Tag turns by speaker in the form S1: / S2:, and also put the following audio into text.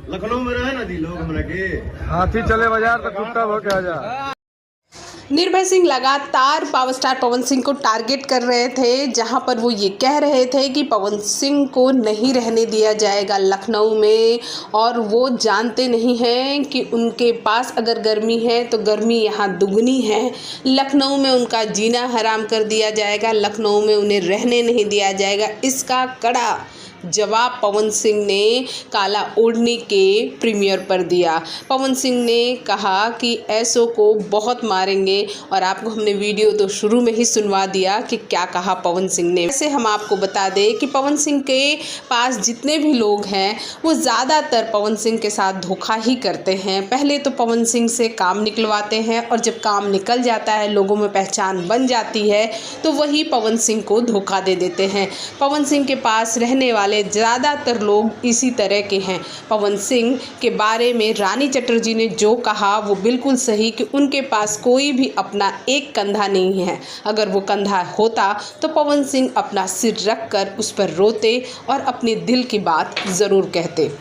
S1: लखनऊ में रहे ना दी लोग हमरा के
S2: हाथी चले बाजार तो कुत्ता भौंके आजा।
S3: निर्भय सिंह लगातार पावर स्टार पवन सिंह को टारगेट कर रहे थे, जहां पर वो ये कह रहे थे कि पवन सिंह को नहीं रहने दिया जाएगा लखनऊ में, और वो जानते नहीं हैं कि उनके पास अगर गर्मी है तो गर्मी यहाँ दुगनी है। लखनऊ में उनका जीना हराम कर दिया जाएगा, लखनऊ में उन्हें रहने नहीं दिया जाएगा। इसका कड़ा जवाब पवन सिंह ने काला ओढ़नी के प्रीमियर पर दिया। पवन सिंह ने कहा कि ऐसो को बहुत मारेंगे, और आपको हमने वीडियो तो शुरू में ही सुनवा दिया कि क्या कहा पवन सिंह ने। वैसे हम आपको बता दें कि पवन सिंह के पास जितने भी लोग हैं वो ज़्यादातर पवन सिंह के साथ धोखा ही करते हैं। पहले तो पवन सिंह से काम निकलवाते हैं, और जब काम निकल जाता है, लोगों में पहचान बन जाती है, तो वही पवन सिंह को धोखा दे देते हैं। पवन सिंह के पास रहने वाले ज़्यादातर लोग इसी तरह के हैं। पवन सिंह के बारे में रानी चटर्जी ने जो कहा वो बिल्कुल सही, कि उनके पास कोई भी अपना एक कंधा नहीं है। अगर वो कंधा होता तो पवन सिंह अपना सिर रख कर उस पर रोते और अपने दिल की बात ज़रूर कहते।